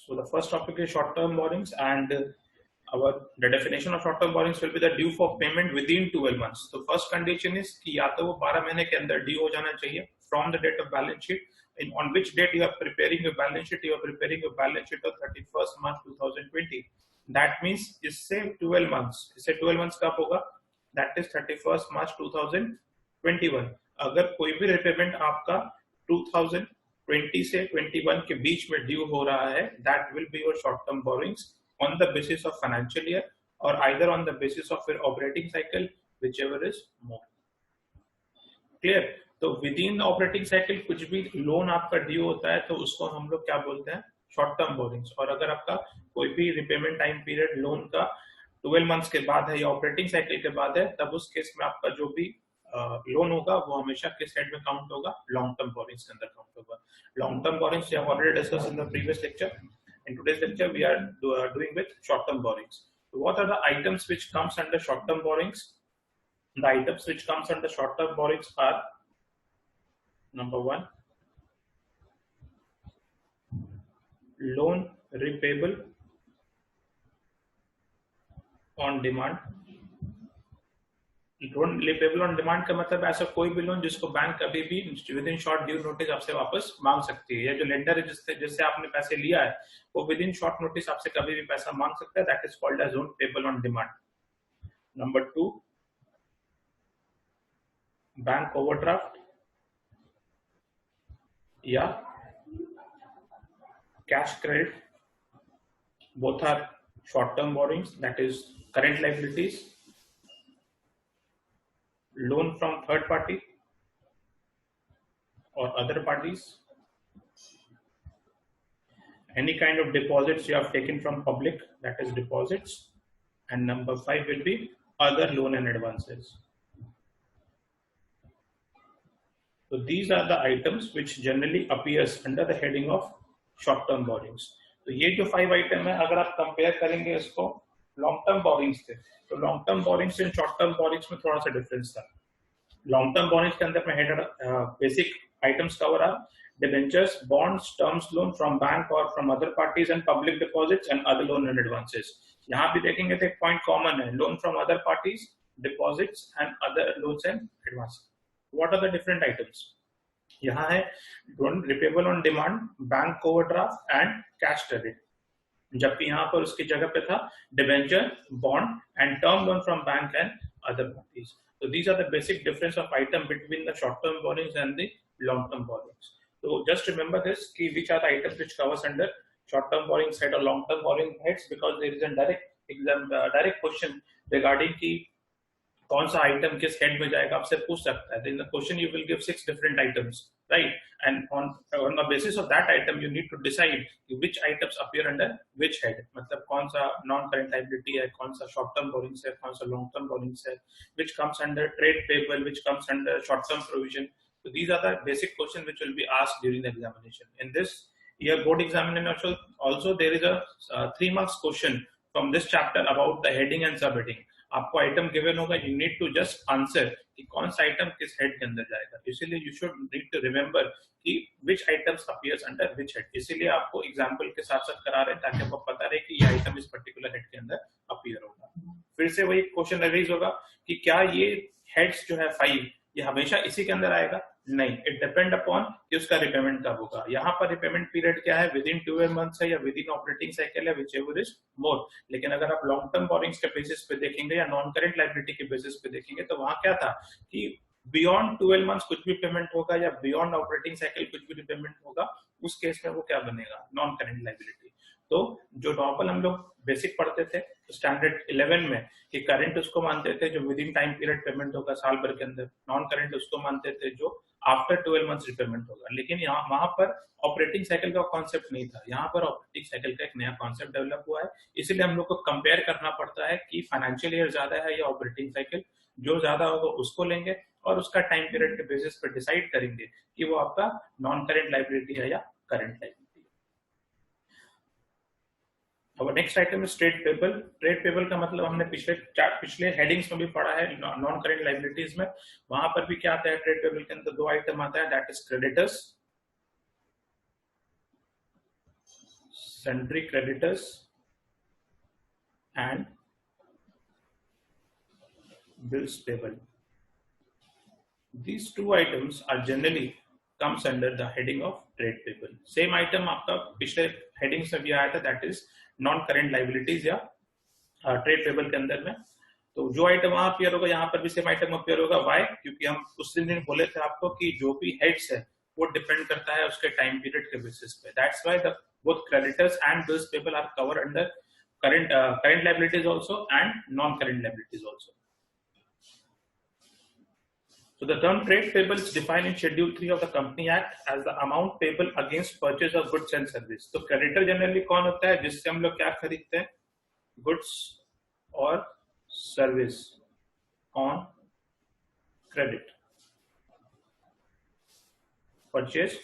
So the first topic is short-term borrowings, and the definition of short-term borrowings will be the due for payment within 12 months. So first condition is कि या तो वो 12 महीने के अंदर due हो जाना चाहिए from the date of balance sheet. On which date you are preparing your balance sheet? You are preparing your balance sheet of 31st March 2020. That means इससे 12 months. इससे 12 months कब होगा? That is 31st March 2021. अगर कोई भी repayment आपका 2020 से 21 के बीच में ड्यू हो रहा है, that will be your short-term borrowings on the basis of financial year or either on the basis of your operating cycle, whichever is more. Clear? तो विद इन ऑपरेटिंग साइकिल कुछ भी लोन आपका due होता है तो उसको हम लोग क्या बोलते हैं? Short term borings. और अगर आपका कोई भी रिपेमेंट टाइम पीरियड लोन का 12 मंथ्स के बाद है या ऑपरेटिंग साइकिल के बाद है, तब उस केस में आपका जो भी लोन होगा वो हमेशा किस हेड में काउंट होगा? लॉन्ग टर्म बोरिंग्स के अंदर काउंट होगा. Long term borrowings we have already discussed in the previous lecture. In today's lecture, we are doing with short-term borrowings. So what are the items which comes under short-term borrowings? The items which comes under short-term borrowings are: number one, loan repayable on demand. Loan repayable on demand का मतलब ऐसा कोई भी loan जिसको bank कभी भी with in short due notice आपसे वापस मांग सकती है, या जो लेंडर है जिससे आपने पैसे लिया है वो विद इन शॉर्ट नोटिस आपसे कभी भी पैसा मांग सकता है. That is called as loan payable on demand. Number two, bank overdraft या cash credit. Both are short term borrowings, that is current liabilities. Loan from third party or other parties. Any kind of deposits you have taken from public, that is deposits. And number 5 will be other loan and advances. So these are the items which generally appears under the heading of short-term borrowings. तो ये जो 5 item है, अगर आप compare करेंगे इसको long term borings थे, तो long term borings and short term borings में थोड़ा सा डिफरेंस था. लॉन्ग टर्म बोरिंग्स के अंदर में header basic items cover are debentures, bonds, terms loan from bank और from other parties and public deposits and other loan and advances. यहाँ भी देखेंगे तो एक पॉइंट कॉमन है, loan from other parties, deposits and other loans and advances. What are the different items? यहाँ है loan repayable on demand, bank overdraft and cash credit. जबकि यहाँ पर उसकी जगह पे था debenture, bond and term loan from bank and other parties. So these are the basic difference of item between the short-term borrowings and the long-term borrowings. So just remember this, ki which are the items which covers under short-term borrowing side or long-term borrowing heads, because there is a direct question regarding ki कौन सा item किस head में जाएगा, आपसे पूछ सकता है. In the question you will give 6 different items, right? And on the basis of that item you need to decide which items appear under which head. मतलब कौन सा नॉन करेंट लायबिलिटी है, कौन सा शॉर्ट टर्म बोरिंग्स है, कौन सा long term borings है, which comes under trade payable, which comes under short term provision. So these are the basic questions which will be asked during the examination. In this year board examination also there is a 3 marks question from this chapter about the heading and subheading. आपको item given होगा, you need to just answer कि कौन सा item किस head के अंदर जाएगा. इसीलिए you should need to remember कि which items appears under which head. इसीलिए आपको एग्जांपल के साथ साथ करा रहे हैं ताकि आपको पता रहे कि ये आइटम इस पर्टिकुलर हेड के अंदर अपीयर होगा. फिर से वही क्वेश्चन रेज होगा कि क्या ये हेड्स जो है 5 ये हमेशा इसी के अंदर आएगा? नहीं, इट डिपेंड अपॉन कि उसका रिपेमेंट कब होगा. यहाँ पर रिपेमेंट पीरियड क्या है? विद इन 12 मंथ्स है या विद इन ऑपरेटिंग साइकिल है, व्हिचएवर इज मोर. लेकिन अगर आप लॉन्ग टर्म बोरिंग्स के बेसिस पे देखेंगे या नॉन करेंट लायबिलिटी के बेसिस पे देखेंगे तो वहां क्या था कि बियॉन्ड 12 मंथ्स कुछ भी पेमेंट होगा या बियॉन्ड ऑपरेटिंग साइकिल कुछ भी रिपेमेंट होगा, उस केस में वो क्या बनेगा? Non current liability. तो जो नॉर्मल हम लोग बेसिक पढ़ते थे स्टैंडर्ड 11 में कि करंट उसको मानते थे जो with in time period payment होगा साल भर के अंदर, नॉन करंट उसको मानते थे जो आफ्टर 12 मंथ्स रिपेमेंट होगा. लेकिन यहाँ वहां पर ऑपरेटिंग साइकिल का कॉन्सेप्ट नहीं था, यहाँ पर ऑपरेटिंग साइकिल का एक नया कॉन्सेप्ट डेवलप हुआ है. इसीलिए हम लोग को कंपेयर करना पड़ता है कि फाइनेंशियल ईयर ज्यादा है या ऑपरेटिंग साइकिल. जो ज्यादा होगा उसको लेंगे और उसका टाइम पीरियड के बेसिस पे डिसाइड करेंगे कि वो आपका नॉन करेंट लायबिलिटी है या करंट लायबिलिटी. और नेक्स्ट आइटम है ट्रेड पेबल. ट्रेड पेबल का मतलब हमने पिछले हेडिंग्स में भी पढ़ा है नॉन करेंट लायबिलिटीज में. वहां पर भी क्या आता है ट्रेड पेबल के अंदर? 2 आइटम आता है, that is creditors, sundry creditors and bills payable. These two items are generally comes under the heading of trade payable. Same item आपका पिछले headings में भी आया था, that is non current liabilities या ट्रेड पेबल के अंदर में. तो जो आइटम वहां अपीयर होगा यहाँ पर भी सेम आइटम अपीयर होगा. वाई? क्योंकि हम उस दिन बोले थे आपको कि जो भी हेड्स है वो डिपेंड करता है उसके टाइम पीरियड के बेसिस पे. That's why the both creditors and bills payable are cover under current liabilities also and non current liabilities also. So the term trade payable is defined in Schedule 3 of the Company Act as the amount payable against purchase of goods and service. तो creditor generally कौन होता है? जिससे हम लोग क्या खरीदते हैं? Goods और service on credit. Purchase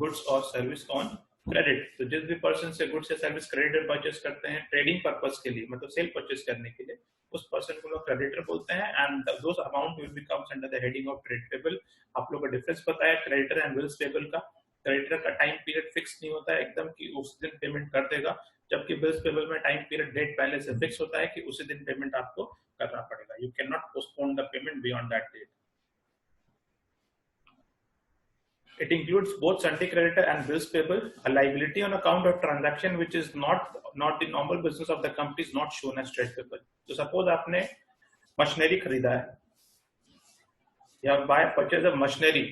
goods और service on credit. तो जिस भी पर्सन से गुड्स या सर्विस क्रेडिटर परचेस करते हैं ट्रेडिंग पर्पस के लिए, मतलब सेल परचेस करने के लिए, उस पर्सन को लोग क्रेडिटर बोलते हैं. And those amount will be comes under the heading of trade payable. आप लोगों को डिफरेंस पता है क्रेडिटर एंड बिल्स पेबल का. क्रेडिटर का टाइम पीरियड फिक्स नहीं होता है एकदम कि उस दिन पेमेंट कर देगा, जबकि बिल्स पेबल में टाइम पीरियड डेट पहले से फिक्स होता है कि उसी दिन पेमेंट आपको करना पड़ेगा. You can not postpone the payment beyond that date. It includes both sundry creditor and bills payable. A liability on account of transaction which is not the normal business of the company is not shown as trade payable. So suppose आपने machinery खरीदा है या buy purchase of machinery,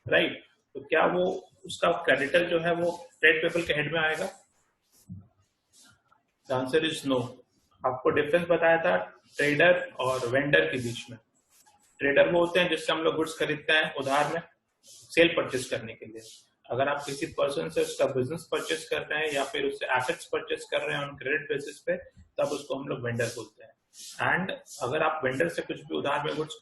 right? तो क्या वो उसका creditor जो है वो ट्रेड पेबल के हेड में आएगा? The answer is no. आपको डिफरेंस बताया था ट्रेडर और वेंडर के बीच में. ट्रेडर वो होते हैं जिससे हम लोग गुड्स खरीदते हैं उधार में सेल परचेस करने के लिए. अगर आप किसी पर्सन से उसका बिजनेस परचेस कर रहे हैं या फिर उससे एसेट्स परचेस कर रहे हैं ऑन क्रेडिट बेसिस पे, तब उसको हम लोग वेंडर बोलते हैं. एंड अगर आप वेंडर से कुछ भी उधार में गुड्स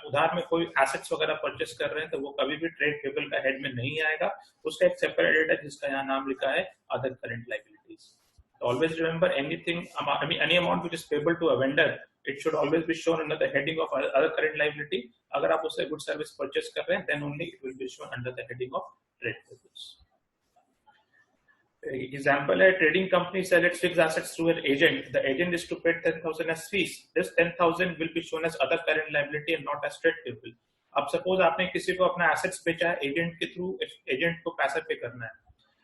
उधार में कोई एसेट्स वगैरह परचेस कर रहे हैं तो वो कभी भी ट्रेड पेबल का हेड में नहीं आएगा. उसका एक सेपरेट हेड है जिसका यहाँ नाम लिखा है other current liabilities. Always remember any amount which is payable to a vendor, it should always be shown under the heading of other current liability. अगर आप उससे good service purchase कर रहे हैं, then only it will be shown under the heading of trade payables. Example है trading company sell its fixed assets through an agent. The agent is to pay 10,000 as fees. This 10,000 will be shown as other current liability and not as trade payable. अब suppose आपने किसी को अपना assets बेचा है agent के through, agent को पैसा पे करना है.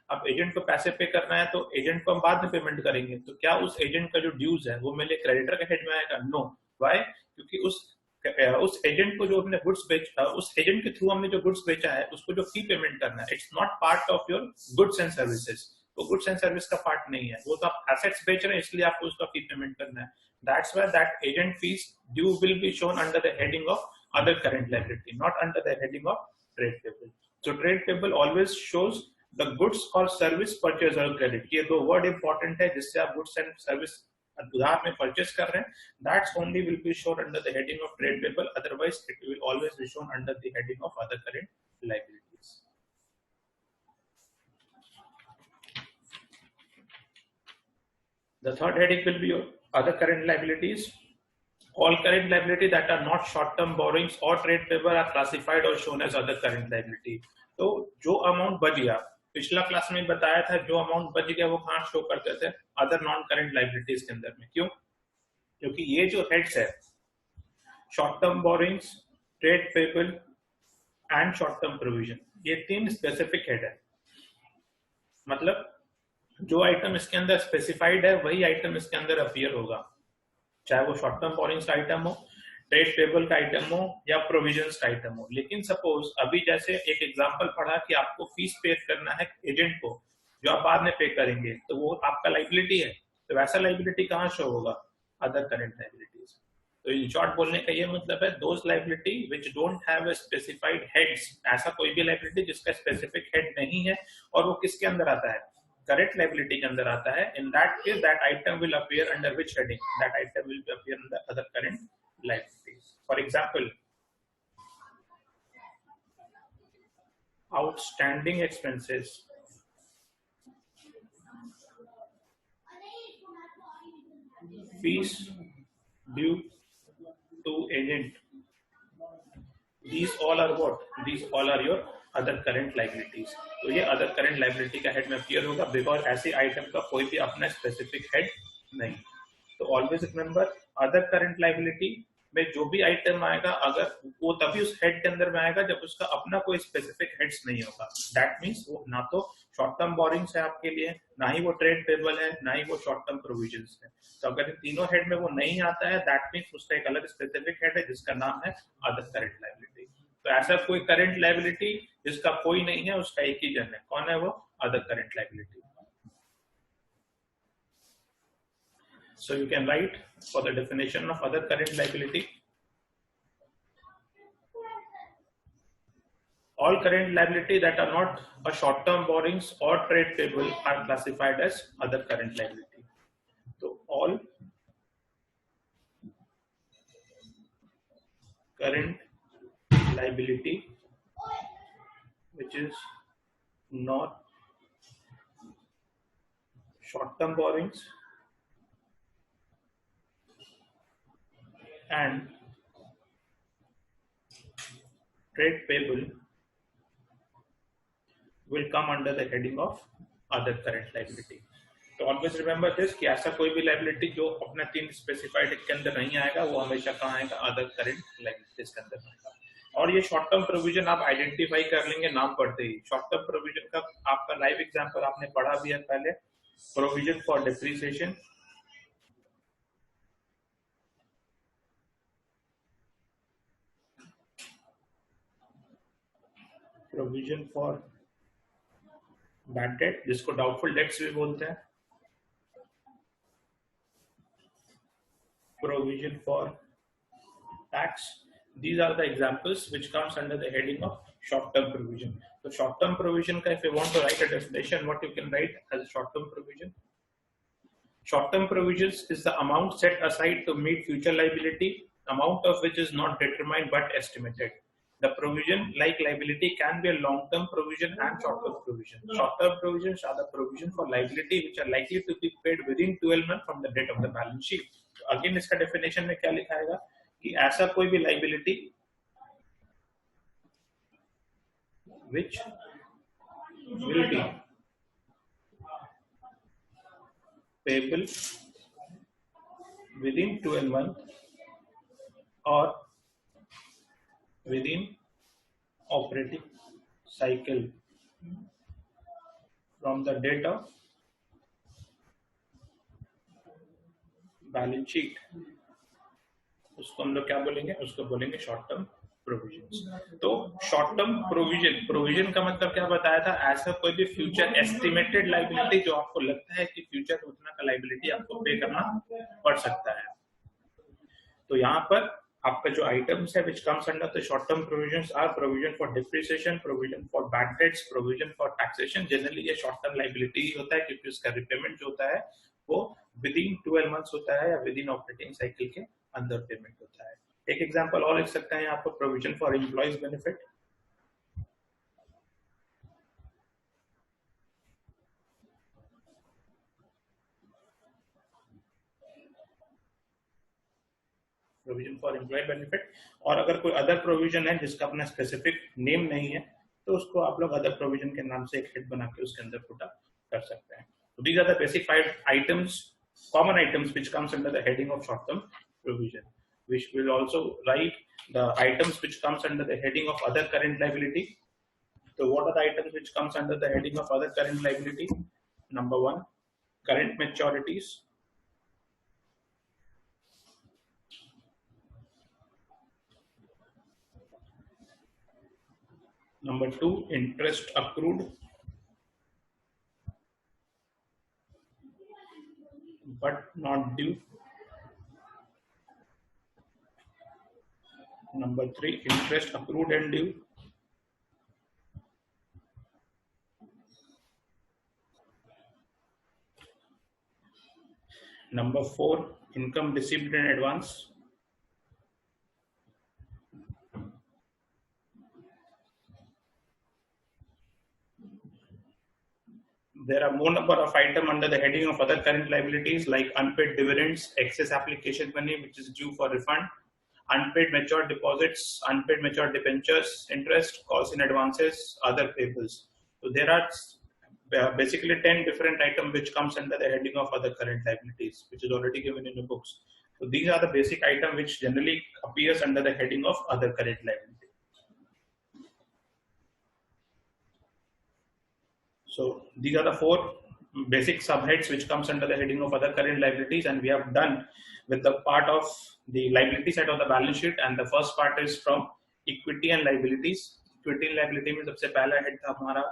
अब एजेंट को पैसे पे करना है तो एजेंट को हम बाद में पेमेंट करेंगे, तो क्या उस एजेंट का जो ड्यूज है वो मेरे क्रेडिटर के हेड में आएगा? नो. वाई? क्योंकि उस एजेंट को जो हमने गुड्स बेचा, उस एजेंट के थ्रू हमने जो गुड्स बेचा है उसको जो फी पेमेंट करना है, it's not part of your goods and services. वो गुड्स एंड सर्विस का पार्ट नहीं है, वो तो आप एसेट्स बेच रहे हैं इसलिए आपको उसका फी पेमेंट करना है. That's why that agent fees due will be shown under the heading of other current liability, not under the heading of trade payable. So trade payable always shows the goods or service purchase or credit. ये दो word important है जिससे आप goods and service उधार में purchase कर रहे हैं. That's only will be shown under the heading of trade payable, otherwise it will always be shown under the heading of other current liabilities. The third heading will be your other current liabilities. All current liability that are not short-term borrowings or trade payable are classified or shown as other current liability. तो जो amount बच गया, पिछला class में बताया था, जो amount बच गया वो कहाँ शो करते थे? अदर नॉन करंट लायबिलिटीज के अंदर में. क्यों? क्योंकि ये जो हेड्स है short term borings, trade payable and short term provision, ये तीन स्पेसिफिक हेड है. मतलब जो आइटम इसके अंदर स्पेसिफाइड है वही आइटम इसके अंदर अपीयर होगा, चाहे वो शॉर्ट टर्म बोरिंग्स का आइटम हो, ट्रेड पेबल का आइटम हो या प्रोविजंस का आइटम हो. लेकिन सपोज अभी जैसे एक एग्जांपल पढ़ा कि आपको फीस पे करना है एजेंट को जो आप बाद में पे करेंगे, तो वो आपका लायबिलिटी है. तो वैसा लायबिलिटी कहाँ शो होगा? Other current liabilities. तो इन शॉर्ट बोलने का ये मतलब है those liability which don't have a specified heads. ऐसा कोई भी लायबिलिटी जिसका स्पेसिफिक हेड नहीं है और वो किसके अंदर आता है? करंट लायबिलिटी के अंदर आता है. इन that case that item will appear under which heading? That item will appear under other current liabilities. For example, outstanding expenses, fees due to agent. These all are what? These all are your other current liabilities. तो ये other current liability का head में appear होगा because ऐसे item का कोई भी अपना स्पेसिफिक हेड नहीं। तो always remember other current liability में जो भी आइटम आएगा अगर वो तभी उस हेड के अंदर में आएगा जब उसका अपना कोई स्पेसिफिक हेड्स नहीं होगा। दैट मीन्स वो ना तो शॉर्ट टर्म बोरिंग्स है आपके लिए, ना ही वो ट्रेड पेबल है, ना ही वो शॉर्ट टर्म प्रोविजंस है। तो अगर इन तीनों हेड में वो नहीं आता है दैट मीन्स उसका एक अलग स्पेसिफिक हेड है जिसका नाम है अदर करंट लाइबिलिटी। तो ऐसा कोई करंट लाइबिलिटी जिसका कोई नहीं है उसका एक ही जन है, कौन है वो? Other current liability. So you can write for the definition of other current liability. All current liability that are not a short-term borrowings or trade payable are classified as other current liability. So all current liability which is not short-term borrowings and trade payable will come under the heading of other current liability. तो always remember this कि ऐसा कोई भी liability जो अपना तीन specified के अंदर नहीं आएगा वो हमेशा कहाँ आएगा? अदर करंट लाइबिलिटीज के अंदर आएगा। और ये शॉर्ट टर्म प्रोविजन आप आइडेंटिफाई कर लेंगे नाम पढ़ते ही। शॉर्ट टर्म प्रोविजन का आपका लाइव एग्जांपल आपने पढ़ा भी है पहले, provision for depreciation, provision for bad debt जिसको डाउटफुल डेट्स भी बोलते हैं, provision for tax. These are the examples which comes under the heading of short-term provision. So short-term provision ka if you want to write a definition, what you can write as a short-term provision? Short-term provisions is the amount set aside to meet future liability, amount of which is not determined but estimated. The provision, like liability, can be a long-term provision and short-term provision. Short-term provisions are the provision for liability which are likely to be paid within 12 months from the date of the balance sheet. Again इसका definition में क्या लिखा है कि ऐसा कोई भी liability which will be payable within 12 months or within operating cycle from the date of balance sheet, उसको हम लोग क्या बोलेंगे? उसको बोलेंगे शॉर्ट टर्म प्रोविजन। तो शॉर्ट टर्म प्रोविजन का मतलब क्या बताया था? ऐसा कोई भी फ्यूचर एस्टिमेटेड लाइबिलिटी जो आपको लगता है कि फ्यूचर उतना का लाइबिलिटी आपको पे करना पड़ सकता है। तो यहाँ पर आपका जो आइटम्स है which comes under the short term provisions are provision for depreciation, provision for bad debts, provision for taxation। Generally ये शॉर्ट टर्म लाइबिलिटी ही होता है क्योंकि उसका रिपेमेंट जो होता है वो विदिन 12 मंथ्स होता है या विदिन ऑपरेटिंग साइकिल के अंदर पेमेंट होता है। एक एग्जांपल और लिख सकते हैं यहाँ पर, provision for employees benefit, provision for employee benefit. और अगर कोई अदर प्रोविजन है जिसका अपना स्पेसिफिक नेम नहीं है तो उसको आप लोग अदर प्रोविजन के नाम से एक हेड बना के उसके अंदर पुट अप कर सकते हैं। तो these are the basic 5 items, common items which comes under the heading of short term provision. We will also write the items which comes under the heading of other current liability. So what are the items which comes under the heading of other current liability? Number 1, current maturities. Number 2, interest accrued but not due. Number 3, interest accrued and due. Number 4, income received in advance. There are more number of items under the heading of other current liabilities like unpaid dividends, excess application money which is due for refund, unpaid mature deposits, unpaid mature debentures, interest, costs in advances, other payables. So there are basically 10 different items which comes under the heading of other current liabilities, which is already given in the books. So these are the basic items which generally appears under the heading of other current liability. So these are the four basic subheads which comes under the heading of other current liabilities, and we have done with the part of the liability side of the balance sheet. And the first part is from equity and liabilities. Equity and liability में सबसे पहला head था हमारा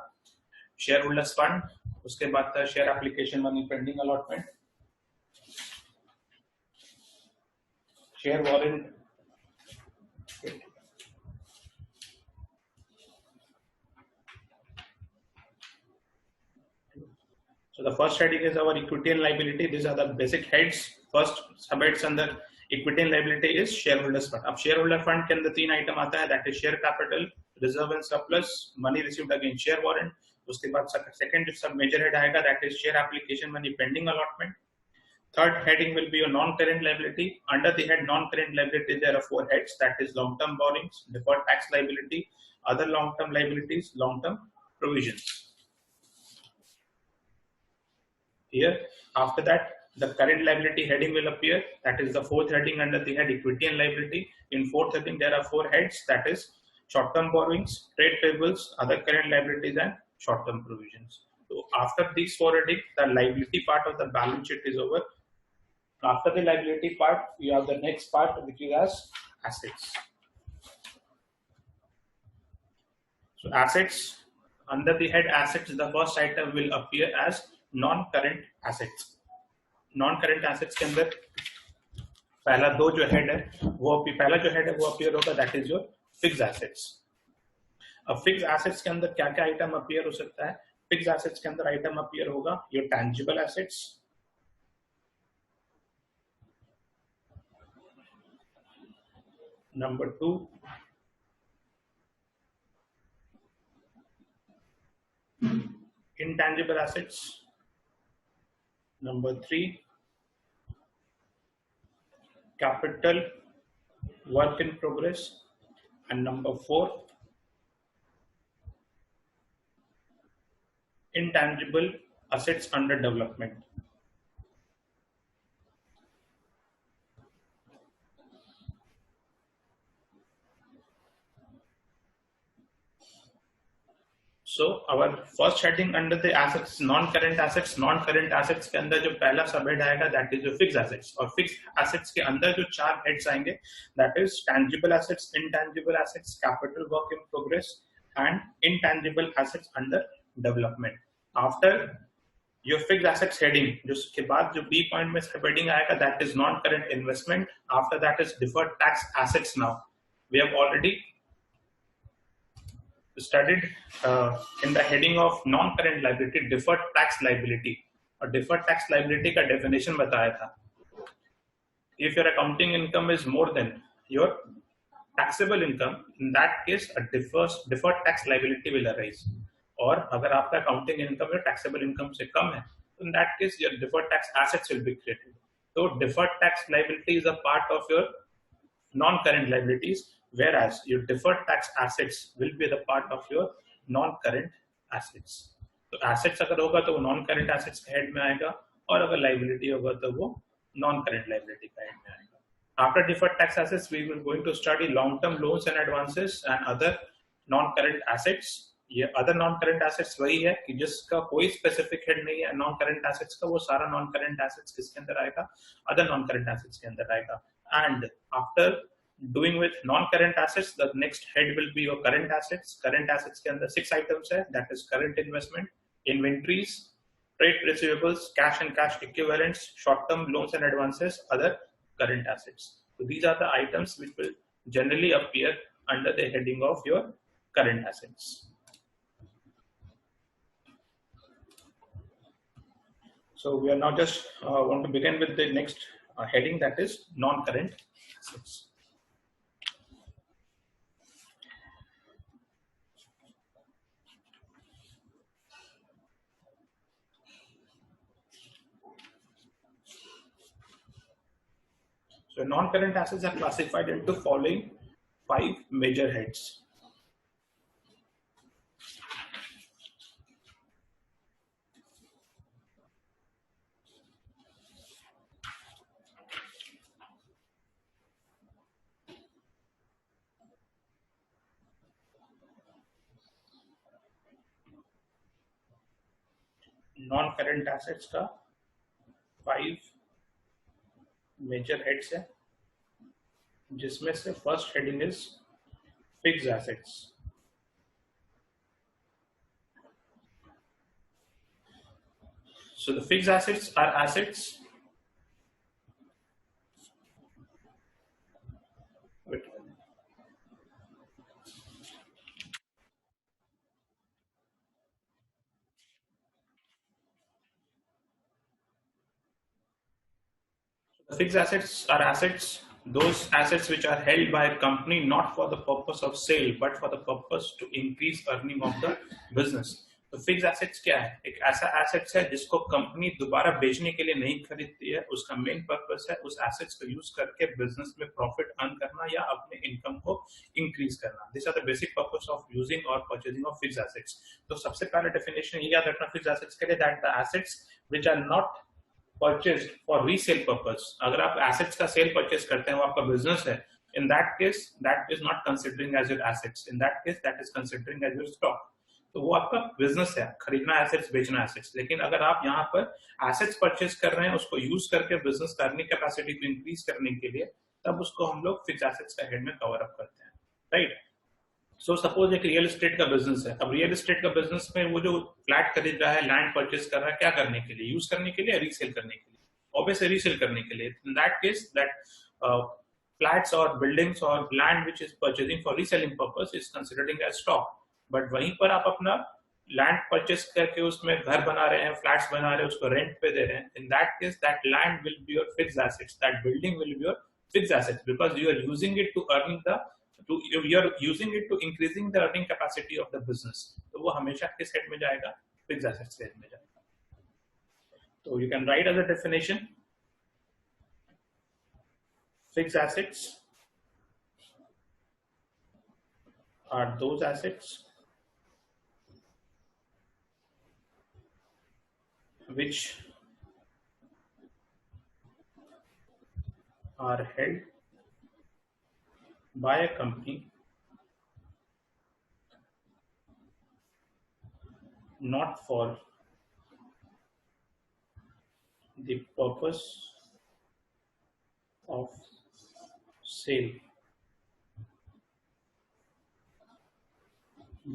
share holders fund, उसके बाद था share application money pending allotment, share warrant, so the first heading is our equity and liability. These are the basic heads. First subheads under equity and liability is shareholders fund. अब shareholder fund के अंदर तीन item आता है, that is share capital, reserve and surplus, money received against share warrant. उसके बाद second सब major head आएगा, that is share application money pending allotment. Third heading will be your non-current liability. Under the head non-current liability, there are four heads, that is long-term borrowings, deferred tax liability, other long-term liabilities, long-term provisions. Here, after that, the current liability heading will appear. That is the fourth heading under the head equity and liability. In fourth heading, there are four heads. That is short-term borrowings, trade payables, other current liabilities, and short-term provisions. So after these four headings, the liability part of the balance sheet is over. After the liability part, we have the next part, which is as assets. So assets, under the head assets, the first item will appear as non-current assets. Non-current assets के अंदर पहला दो जो head है वो पहला जो head है वो अपीयर होगा, that is your fix assets. अब फिक्स एसेट्स के अंदर क्या क्या आइटम अपीयर हो सकता है? फिक्स एसेट्स के अंदर आइटम अपीयर होगा your tangible assets, number 2 intangible assets, number 3 capital work in progress, and number 4 intangible assets under development. So our first heading under the assets, non-current assets. Non-current assets के अंदर जो पहला सब head आएगा that is your fixed assets, और fixed assets के अंदर जो चार heads आएंगे that is tangible assets, intangible assets, capital work in progress, and intangible assets under development. After your fixed assets heading, जिसके बाद जो B point में heading आएगा that is non-current investment. After that is deferred tax assets. Now we have already studied in the heading of non-current liability deferred tax liability, और deferred tax liability का definition बताया था. If your accounting income is more than your taxable income, in that case a deferred tax liability will arise. और अगर आपका accounting income your taxable income से कम है, in that case your deferred tax assets will be created. So deferred tax liability is a part of your non-current liabilities, whereas your deferred tax assets will be the part of your non-current assets. तो assets अगर होगा तो वो non-current assets का head में आएगा, और अगर liability होगा तो वो non-current liability का head में आएगा. After deferred tax assets, we will going to study long-term loans and advances and other non-current assets. ये other non-current assets वही है कि जिसका कोई specific head नहीं है non-current assets का, वो सारा non-current assets किसके अंदर आएगा? Other non-current assets के अंदर आएगा. And after doing with non-current assets, the next head will be your current assets. Current assets के अंदर 6 items है, that is current investment, inventories, trade receivables, cash and cash equivalents, short-term loans and advances, other current assets. So these are the items which will generally appear under the heading of your current assets. So we are now just want to begin with the next heading, that is non-current assets. So The non-current assets are classified into following 5 major heads. Non-current assets का 5 major heads है, जिसमें से first heading is fixed assets. So the fixed assets are assets. Wait. The fixed assets are assets, those assets which are held by a company not for the purpose of sale but for the purpose to increase earning of the business. तो fix assets क्या है? एक ऐसा assets है जिसको company दोबारा बेचने के लिए नहीं खरीदती है. उसका मेन पर्पस है उस एसेट्स को यूज करके बिजनेस में प्रॉफिट अर्न करना या अपने इनकम को इंक्रीज करना. This are the basic purpose of using और परचेजिंग ऑफ फिक्स एसेट्स. तो सबसे पहला डेफिनेशन ये याद रखना फिक्स एसेट्स के लिए, that the assets which are not purchased for resale purpose. अगर आप एसेट्स का सेल परचेज करते हैं, वो आपका बिजनेस है, in that case that is not considering as your assets. In that case that is considering as your stock. तो वो आपका बिजनेस है, खरीदना एसेट्स, बेचना एसेट्स. लेकिन अगर आप यहाँ पर एसेट्स परचेज कर रहे हैं उसको यूज करके बिजनेस का अर्निंग कैपेसिटी को इंक्रीज करने के लिए, तब उसको हम लोग फिक्स एसेट्स का हेड में कवर अप करते हैं, राइट. सो सपोज एक रियल एस्टेट का बिजनेस है. अब रियल एस्टेट का बिजनेस में वो जो फ्लैट खरीद रहा है, लैंड परचेज कर रहा है, क्या करने के लिए? यूज करने के लिए, रीसेल करने के लिए? ऑब्वियसली रीसेल करने के लिए. इन that case that flats or buildings or land which is purchasing for reselling purpose is considering as stock. But वहीं पर आप अपना लैंड परचेस करके उसमें घर बना रहे हैं, फ्लैट्स बना रहे हैं, उसको रेंट पे दे रहे हैं. In that case that land will be your fixed assets, that building will be your fixed assets, because you are using it to earning the you are using it to increasing the earning capacity of the business. तो वो हमेशा किस head में जाएगा? Fixed assets head में जाएगा. तो you can write as a definition, fixed assets are those assets which are held by a company not for the purpose of sale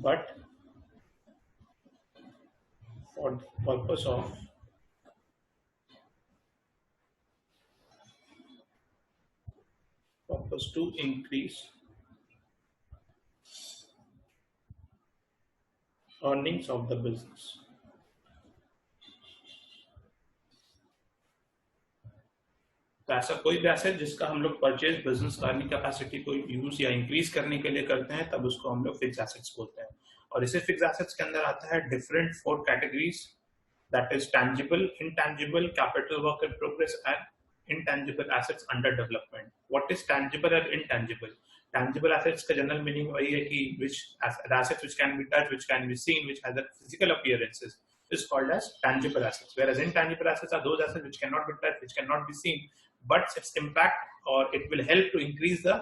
but for the purpose of to increase earnings of the business. तो ऐसा कोई भी asset जिसका हम लोग purchase business का earning capacity को use या इंक्रीज करने के लिए करते हैं, तब उसको हम लोग फिक्स एसेट्स बोलते हैं. और इसे फिक्स एसेट्स के अंदर आता है different 4 categories, that is tangible, intangible, capital work in progress and intangible assets under development. What is tangible and intangible? Tangible assets का जनरल मीनिंग वही है कि which assets which can be touched, which can be seen, which has a physical appearances is called as tangible assets. Whereas intangible assets are those assets which cannot be touched, which cannot be seen, but its impact or it will help to increase the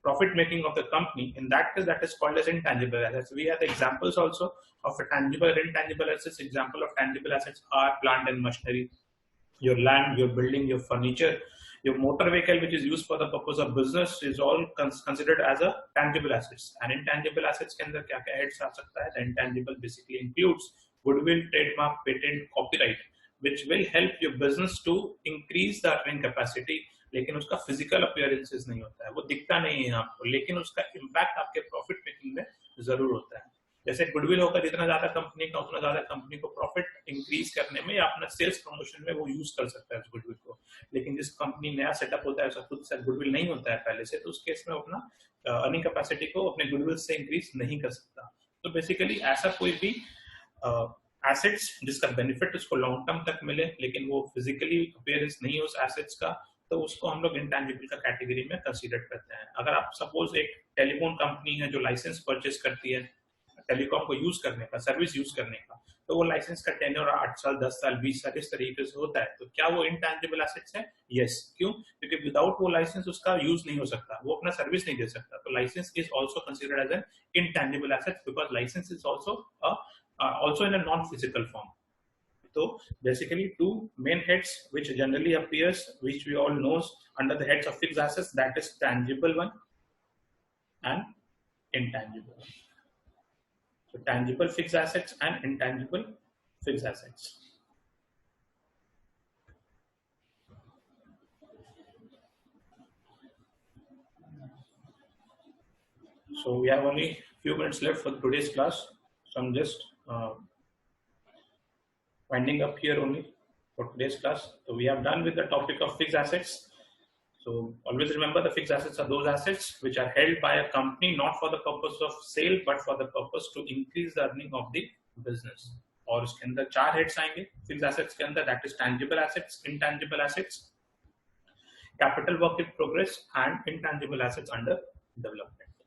profit making of the company. In that case, that is called as intangible assets. We have examples also of a tangible and intangible assets. Example of tangible assets are plant and machinery, your land, your building, your furniture, your motor vehicle which is used for the purpose of business is all considered as a tangible assets. And intangible assets के अंदर क्या क्या heads आ सकता है? The intangible basically includes goodwill, trademark, patent, copyright, which will help your business to increase the earning capacity. लेकिन उसका physical appearances नहीं होता है, वो दिखता नहीं है आपको, लेकिन उसका इम्पैक्ट आपके प्रॉफिट मेकिंग में जरूर होता है. जैसे गुडविल होगा, जितना ज्यादा कंपनी का उतना ज्यादा कंपनी को प्रॉफिट इंक्रीज करने में या अपना सेल्स प्रमोशन में वो यूज कर सकता है उस गुडविल को. लेकिन जिस कंपनी नया सेटअप होता है, उसका खुद से गुडविल नहीं होता है पहले से, तो उस केस में अपना अर्निंग कैपेसिटी को अपने गुडविल से इंक्रीज नहीं कर सकता. तो बेसिकली ऐसा कोई भी एसेट्स जिसका बेनिफिट उसको लॉन्ग टर्म तक मिले लेकिन वो फिजिकली अपीयरेंस नहीं हो उस एसेट्स का, तो उसको हम लोग इंटेंजिबल का कैटेगरी में कंसीडर करते हैं। अगर आप सपोज एक टेलीफोन कंपनी है जो लाइसेंस परचेस करती है टेलीकॉम को यूज करने का, सर्विस यूज करने का, तो वो लाइसेंस का टेन्योर 8 साल, 10 साल, 20 साल इस तरीके से होता है। तो क्या वो इंटेंजिबल एसेट्स है? यस। क्यों? क्योंकि विदाउट वो लाइसेंस उसका यूज नहीं हो सकता, वो अपना सर्विस नहीं दे सकता। तो licence is also considered as an intangible assets because license is also in a non-physical form. So basically two main heads which generally appears, which we all knows under the heads of fixed assets, that is tangible one and intangible one. So tangible fixed assets and intangible fixed assets. So we have only few minutes left for today's class. So I'm just winding up here only for today's class. So we have done with the topic of fixed assets. So always remember the fixed assets are those assets which are held by a company not for the purpose of sale but for the purpose to increase the earning of the business. और इसके अंदर 4 heads आएंगे fixed assets के अंदर, that is tangible assets, intangible assets, capital work in progress and intangible assets under development.